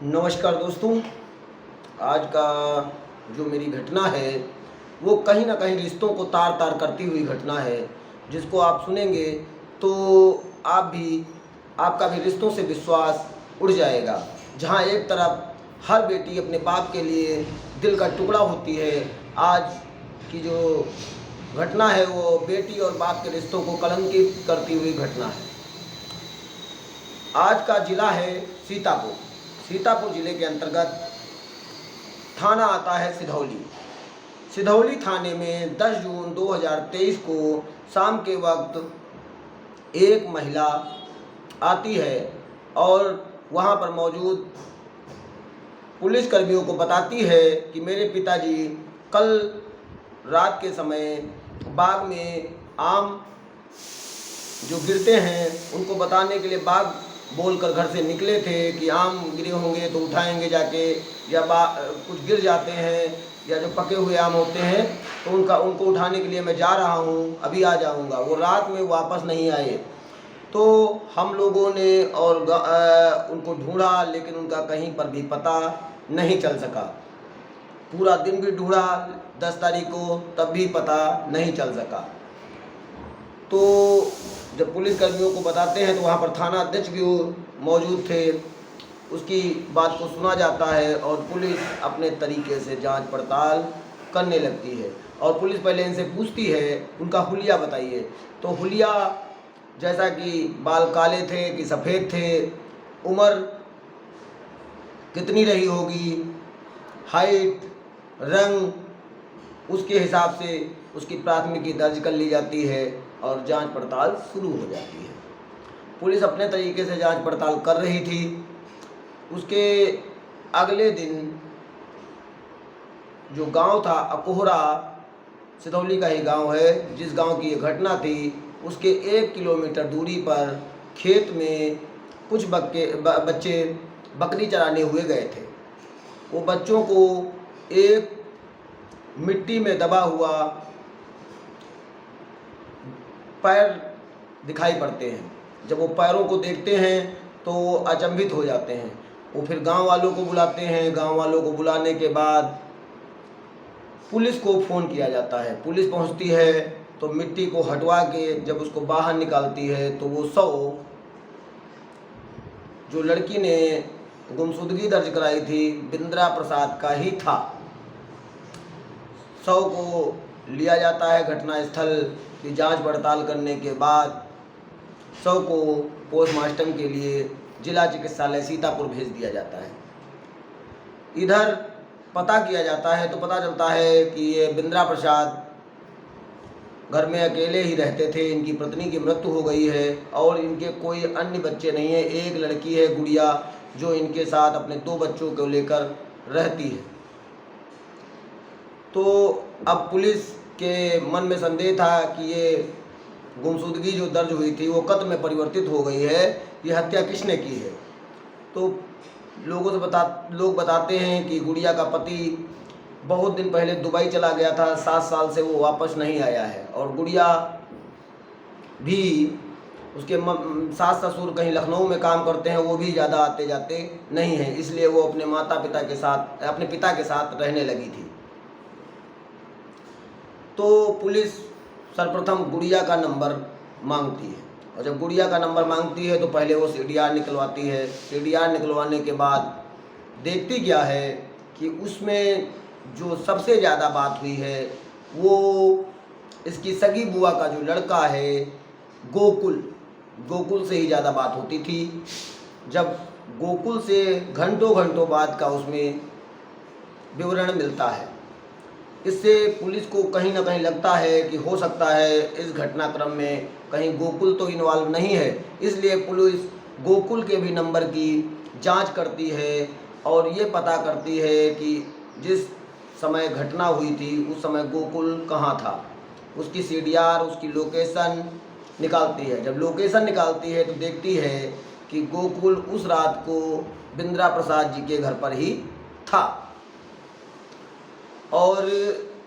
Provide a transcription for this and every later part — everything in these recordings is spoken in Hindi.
नमस्कार दोस्तों। आज का जो मेरी घटना है वो कहीं ना कहीं रिश्तों को तार तार करती हुई घटना है, जिसको आप सुनेंगे तो आपका भी रिश्तों से विश्वास उड़ जाएगा। जहाँ एक तरफ हर बेटी अपने बाप के लिए दिल का टुकड़ा होती है, आज की जो घटना है वो बेटी और बाप के रिश्तों को कलंकित करती हुई घटना है। आज का ज़िला है सीतापुर। सीतापुर ज़िले के अंतर्गत थाना आता है सिधौली। सिधौली थाने में 10 जून 2023 को शाम के वक्त एक महिला आती है और वहाँ पर मौजूद पुलिस कर्मियों को बताती है कि मेरे पिताजी कल रात के समय बाग में आम जो गिरते हैं उनको बताने के लिए बाग बोलकर घर से निकले थे कि आम गिरे होंगे तो उठाएंगे जाके, या कुछ गिर जाते हैं या जो पके हुए आम होते हैं तो उनको उठाने के लिए मैं जा रहा हूँ, अभी आ जाऊँगा। वो रात में वापस नहीं आए तो हम लोगों ने उनको ढूंढा, लेकिन उनका कहीं पर भी पता नहीं चल सका। पूरा दिन भी ढूंढा 10 तारीख को, तब भी पता नहीं चल सका। तो जब पुलिस कर्मियों को बताते हैं तो वहाँ पर थाना अध्यक्ष भी मौजूद थे। उसकी बात को सुना जाता है और पुलिस अपने तरीके से जांच पड़ताल करने लगती है। और पुलिस पहले इनसे पूछती है उनका हुलिया बताइए। तो हुलिया जैसा कि बाल काले थे कि सफ़ेद थे, उम्र कितनी रही होगी, हाइट, रंग, उसके हिसाब से उसकी प्राथमिकी दर्ज कर ली जाती है और जांच पड़ताल शुरू हो जाती है। पुलिस अपने तरीके से जांच पड़ताल कर रही थी। उसके अगले दिन जो गांव था अकोहरा, सिधौली का ही गांव है, जिस गांव की ये घटना थी, उसके 1 किलोमीटर दूरी पर खेत में कुछ बच्चे बकरी चराने हुए गए थे। वो बच्चों को एक मिट्टी में दबा हुआ पैर दिखाई पड़ते हैं। जब वो पैरों को देखते हैं तो वो अचंभित हो जाते हैं। वो फिर गांव वालों को बुलाते हैं। गांव वालों को बुलाने के बाद पुलिस को फ़ोन किया जाता है। पुलिस पहुंचती है तो मिट्टी को हटवा के जब उसको बाहर निकालती है तो वो शव जो लड़की ने गुमशुदगी दर्ज कराई थी बिंद्रा प्रसाद का ही था। शव को लिया जाता है घटनास्थल की जांच पड़ताल करने के बाद शव को पोस्टमार्टम के लिए जिला चिकित्सालय सीतापुर भेज दिया जाता है। इधर पता किया जाता है तो पता चलता है कि ये बिंद्रा प्रसाद घर में अकेले ही रहते थे। इनकी पत्नी की मृत्यु हो गई है और इनके कोई अन्य बच्चे नहीं है। एक लड़की है गुड़िया, जो इनके साथ अपने 2 बच्चों को लेकर रहती है। तो अब पुलिस के मन में संदेह था कि ये गुमशुदगी जो दर्ज हुई थी वो कत्ल में परिवर्तित हो गई है, ये हत्या किसने की है। तो लोग बताते हैं कि गुड़िया का पति बहुत दिन पहले दुबई चला गया था, 7 साल से वो वापस नहीं आया है। और गुड़िया भी, उसके सास ससुर कहीं लखनऊ में काम करते हैं, वो भी ज़्यादा आते जाते नहीं हैं, इसलिए वो अपने अपने पिता के साथ रहने लगी थी। तो पुलिस सर्वप्रथम गुड़िया का नंबर मांगती है और जब गुड़िया का नंबर मांगती है तो पहले वो सीडीआर निकलवाती है। सीडीआर निकलवाने के बाद देखती क्या है कि उसमें जो सबसे ज़्यादा बात हुई है वो इसकी सगी बुआ का जो लड़का है गोकुल से ही ज़्यादा बात होती थी। जब गोकुल से घंटों घंटों बाद का उसमें विवरण मिलता है, इससे पुलिस को कहीं ना कहीं लगता है कि हो सकता है इस घटनाक्रम में कहीं गोकुल तो इन्वॉल्व नहीं है। इसलिए पुलिस गोकुल के भी नंबर की जांच करती है और ये पता करती है कि जिस समय घटना हुई थी उस समय गोकुल कहाँ था। उसकी सीडीआर, उसकी लोकेशन निकालती है। जब लोकेशन निकालती है तो देखती है कि गोकुल उस रात को बिंद्रा प्रसाद जी के घर पर ही था और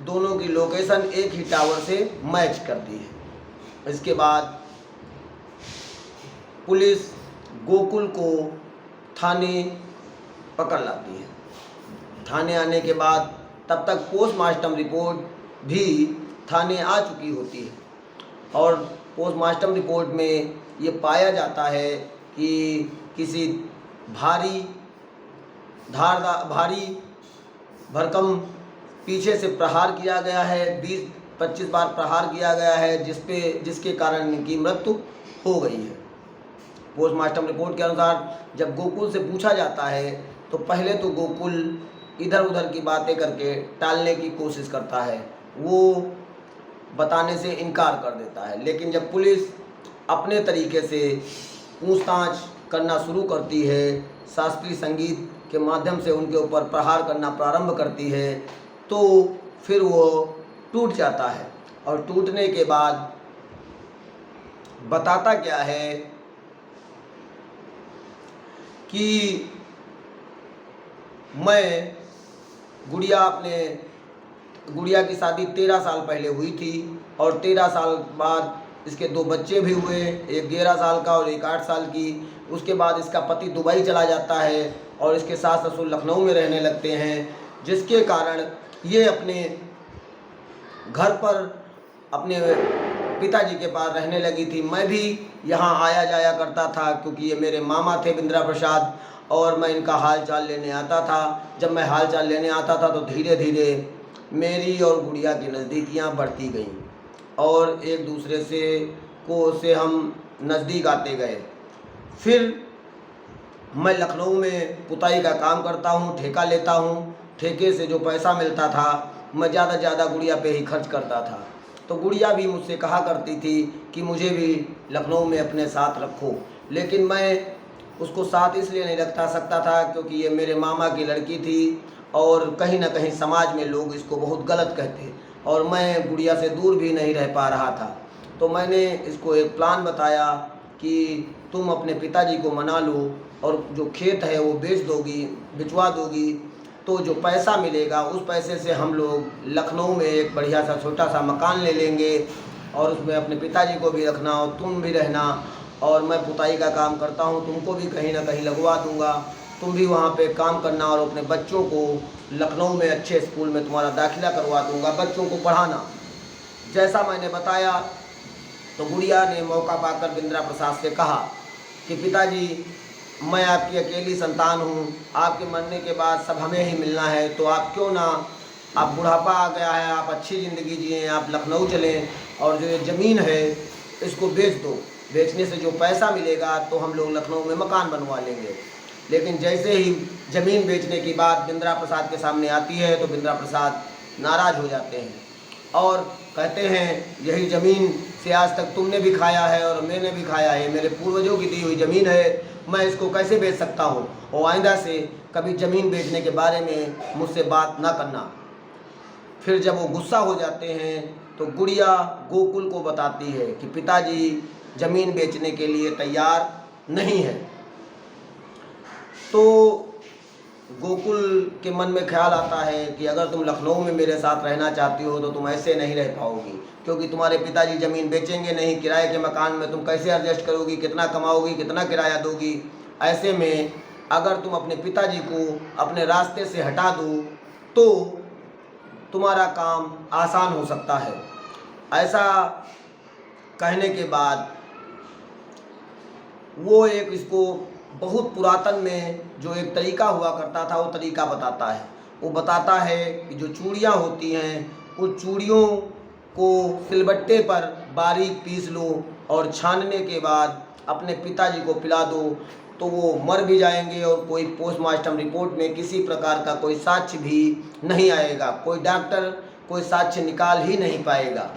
दोनों की लोकेशन एक ही टावर से मैच करती है। इसके बाद पुलिस गोकुल को थाने पकड़ लाती है। थाने आने के बाद तब तक पोस्टमार्टम रिपोर्ट भी थाने आ चुकी होती है और पोस्टमार्टम रिपोर्ट में ये पाया जाता है कि किसी भारी भरकम पीछे से प्रहार किया गया है, 20-25 बार प्रहार किया गया है, जिसके कारण इनकी मृत्यु हो गई है। पोस्टमार्टम रिपोर्ट के अनुसार जब गोकुल से पूछा जाता है तो पहले तो गोकुल इधर उधर की बातें करके टालने की कोशिश करता है, वो बताने से इनकार कर देता है। लेकिन जब पुलिस अपने तरीके से पूछताछ करना शुरू करती है, शास्त्रीय संगीत के माध्यम से उनके ऊपर प्रहार करना प्रारंभ करती है, तो फिर वो टूट जाता है। और टूटने के बाद बताता क्या है कि मैं गुड़िया की शादी 13 साल पहले हुई थी और 13 साल बाद इसके 2 बच्चे भी हुए, एक 11 साल का और एक 8 साल की। उसके बाद इसका पति दुबई चला जाता है और इसके सास ससुर लखनऊ में रहने लगते हैं, जिसके कारण ये अपने घर पर अपने पिताजी के पास रहने लगी थी। मैं भी यहाँ आया जाया करता था क्योंकि ये मेरे मामा थे बिंद्रा प्रसाद, और मैं इनका हाल चाल लेने आता था। जब मैं हाल चाल लेने आता था तो धीरे धीरे मेरी और गुड़िया की नज़दीकियाँ बढ़ती गईं और एक दूसरे से हम नज़दीक आते गए। फिर मैं लखनऊ में पुताई का काम करता हूँ, ठेका लेता हूँ। ठेके से जो पैसा मिलता था मैं ज़्यादा ज़्यादा गुड़िया पे ही खर्च करता था। तो गुड़िया भी मुझसे कहा करती थी कि मुझे भी लखनऊ में अपने साथ रखो, लेकिन मैं उसको साथ इसलिए नहीं रखता सकता था क्योंकि ये मेरे मामा की लड़की थी और कहीं ना कहीं समाज में लोग इसको बहुत गलत कहते और मैं गुड़िया से दूर भी नहीं रह पा रहा था। तो मैंने इसको एक प्लान बताया कि तुम अपने पिताजी को मना लो और जो खेत है वो भिजवा दोगी, तो जो पैसा मिलेगा उस पैसे से हम लोग लखनऊ में एक बढ़िया सा छोटा सा मकान ले लेंगे और उसमें अपने पिताजी को भी रखना और तुम भी रहना, और मैं पुताई का काम करता हूँ, तुमको भी कहीं ना कहीं लगवा दूंगा, तुम भी वहाँ पे काम करना और अपने बच्चों को लखनऊ में अच्छे स्कूल में तुम्हारा दाखिला करवा दूंगा, बच्चों को पढ़ाना। जैसा मैंने बताया तो गुड़िया ने मौका पाकर बिंद्रा प्रसाद से कहा कि पिताजी मैं आपकी अकेली संतान हूँ, आपके मरने के बाद सब हमें ही मिलना है, तो आप क्यों ना, आप बुढ़ापा आ गया है, आप अच्छी ज़िंदगी जिएँ, आप लखनऊ चलें और जो ये ज़मीन है इसको बेच दो, बेचने से जो पैसा मिलेगा तो हम लोग लखनऊ में मकान बनवा लेंगे। लेकिन जैसे ही ज़मीन बेचने की बात बिंद्रा प्रसाद के सामने आती है तो बिंद्रा प्रसाद नाराज़ हो जाते हैं और कहते हैं यही ज़मीन से आज तक तुमने भी खाया है और मैंने भी खाया है, मेरे पूर्वजों की दी हुई ज़मीन है, मैं इसको कैसे बेच सकता हूँ, और आइंदा से कभी ज़मीन बेचने के बारे में मुझसे बात ना करना। फिर जब वो गुस्सा हो जाते हैं तो गुड़िया गोकुल को बताती है कि पिताजी ज़मीन बेचने के लिए तैयार नहीं है। तो गोकुल के मन में ख्याल आता है कि अगर तुम लखनऊ में मेरे साथ रहना चाहती हो तो तुम ऐसे नहीं रह पाओगी, क्योंकि तुम्हारे पिताजी ज़मीन बेचेंगे नहीं, किराए के मकान में तुम कैसे एडजस्ट करोगी, कितना कमाओगी, कितना किराया दोगी। ऐसे में अगर तुम अपने पिताजी को अपने रास्ते से हटा दो तो तुम्हारा काम आसान हो सकता है। ऐसा कहने के बाद वो एक इसको बहुत पुरातन में जो एक तरीका हुआ करता था वो तरीका बताता है। वो बताता है कि जो चूड़ियाँ होती हैं उन चूड़ियों को सिलबट्टे पर बारीक पीस लो और छानने के बाद अपने पिताजी को पिला दो तो वो मर भी जाएंगे और कोई पोस्टमार्टम रिपोर्ट में किसी प्रकार का कोई साक्ष्य भी नहीं आएगा, कोई डॉक्टर कोई साक्ष्य निकाल ही नहीं पाएगा।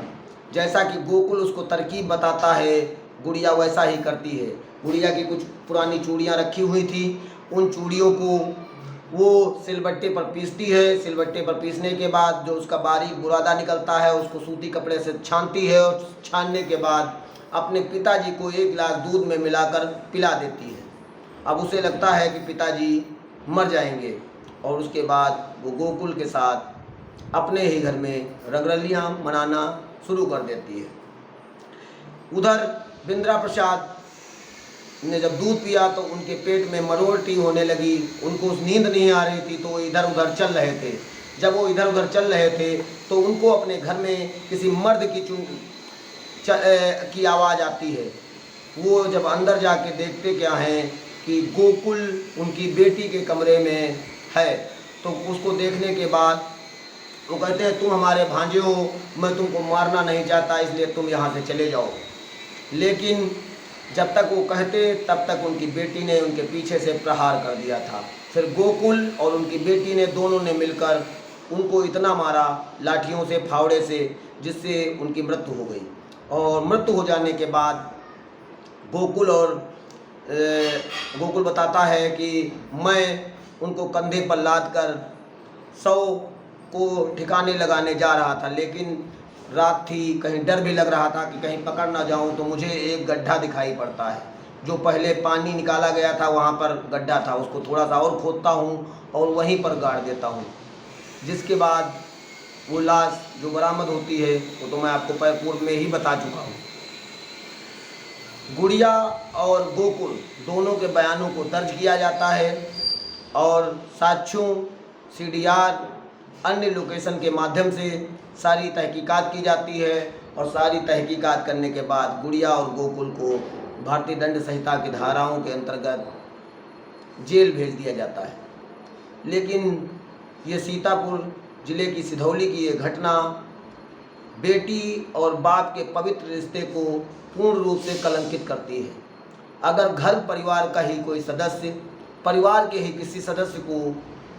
जैसा कि गोकुल उसको तरकीब बताता है गुड़िया वैसा ही करती है। गुड़िया की कुछ पुरानी चूड़ियाँ रखी हुई थी, उन चूड़ियों को वो सिलबट्टे पर पीसती है। सिलबट्टे पर पीसने के बाद जो उसका बारीक बुरादा निकलता है उसको सूती कपड़े से छानती है और छानने के बाद अपने पिताजी को 1 गिलास दूध में मिलाकर पिला देती है। अब उसे लगता है कि पिताजी मर जाएंगे और उसके बाद वो गोकुल के साथ अपने ही घर में रंगरलियाँ मनाना शुरू कर देती है। उधर बिंद्रा प्रसाद ने जब दूध पिया तो उनके पेट में मरोड़ती होने लगी, उनको नींद नहीं आ रही थी, तो वो इधर उधर चल रहे थे। जब वो इधर उधर चल रहे थे तो उनको अपने घर में किसी मर्द की आवाज़ आती है। वो जब अंदर जाके देखते क्या हैं कि गोकुल उनकी बेटी के कमरे में है। तो उसको देखने के बाद वो कहते हैं, तुम हमारे भांजे हो, मैं तुमको मारना नहीं चाहता, इसलिए तुम यहाँ से चले जाओ। लेकिन जब तक वो कहते तब तक उनकी बेटी ने उनके पीछे से प्रहार कर दिया था। फिर गोकुल और उनकी बेटी ने दोनों ने मिलकर उनको इतना मारा लाठियों से, फावड़े से, जिससे उनकी मृत्यु हो गई। और मृत्यु हो जाने के बाद गोकुल बताता है कि मैं उनको कंधे पर लाद कर 100 को ठिकाने लगाने जा रहा था, लेकिन रात थी, कहीं डर भी लग रहा था कि कहीं पकड़ ना जाऊं। तो मुझे एक गड्ढा दिखाई पड़ता है, जो पहले पानी निकाला गया था वहां पर गड्ढा था, उसको थोड़ा सा और खोदता हूं और वहीं पर गाड़ देता हूं। जिसके बाद वो लाश जो बरामद होती है वो तो मैं आपको पूर्व में ही बता चुका हूँ। गुड़िया और गोकुल दोनों के बयानों को दर्ज किया जाता है और साक्ष्यों, CDR, अन्य लोकेशन के माध्यम से सारी तहकीकात की जाती है। और सारी तहकीकात करने के बाद गुड़िया और गोकुल को भारतीय दंड संहिता की धाराओं के अंतर्गत जेल भेज दिया जाता है। लेकिन ये सीतापुर ज़िले की सिधौली की ये घटना बेटी और बाप के पवित्र रिश्ते को पूर्ण रूप से कलंकित करती है। अगर घर परिवार का ही कोई सदस्य परिवार के ही किसी सदस्य को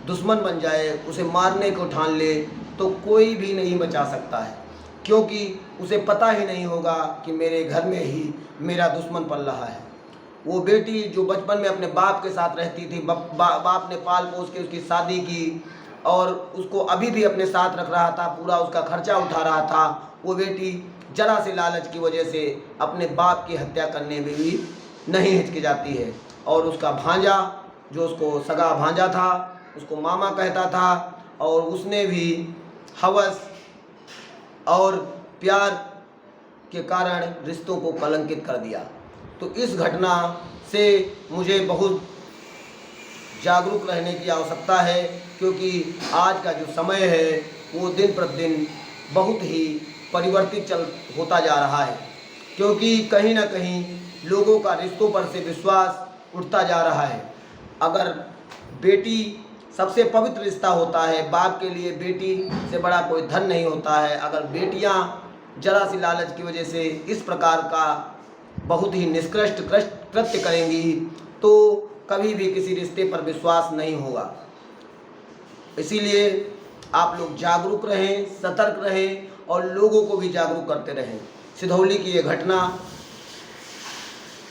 दुश्मन बन जाए, उसे मारने को ठान ले, तो कोई भी नहीं बचा सकता है, क्योंकि उसे पता ही नहीं होगा कि मेरे घर में ही मेरा दुश्मन पल रहा है। वो बेटी जो बचपन में अपने बाप के साथ रहती थी, बाप ने पाल पोस के उसकी शादी की और उसको अभी भी अपने साथ रख रहा था, पूरा उसका खर्चा उठा रहा था, वो बेटी जरा से लालच की वजह से अपने बाप की हत्या करने में भी नहीं हिचकिचाती है। और उसका भांजा, जो उसको सगा भांजा था, उसको मामा कहता था, और उसने भी हवस और प्यार के कारण रिश्तों को कलंकित कर दिया। तो इस घटना से मुझे बहुत जागरूक रहने की आवश्यकता है, क्योंकि आज का जो समय है वो दिन प्रतिदिन बहुत ही परिवर्तित होता जा रहा है, क्योंकि कहीं ना कहीं लोगों का रिश्तों पर से विश्वास उठता जा रहा है। अगर बेटी सबसे पवित्र रिश्ता होता है, बाप के लिए बेटी से बड़ा कोई धन नहीं होता है। अगर बेटियां जरा सी लालच की वजह से इस प्रकार का बहुत ही निष्कृष्ट कृत्य करेंगी तो कभी भी किसी रिश्ते पर विश्वास नहीं होगा। इसीलिए आप लोग जागरूक रहें, सतर्क रहें और लोगों को भी जागरूक करते रहें। सिधौली की ये घटना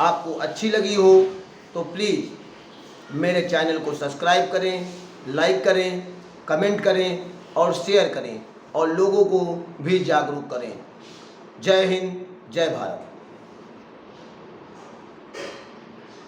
आपको अच्छी लगी हो तो प्लीज़ मेरे चैनल को सब्सक्राइब करें, लाइक करें, कमेंट करें और शेयर करें और लोगों को भी जागरूक करें। जय हिंद, जय भारत।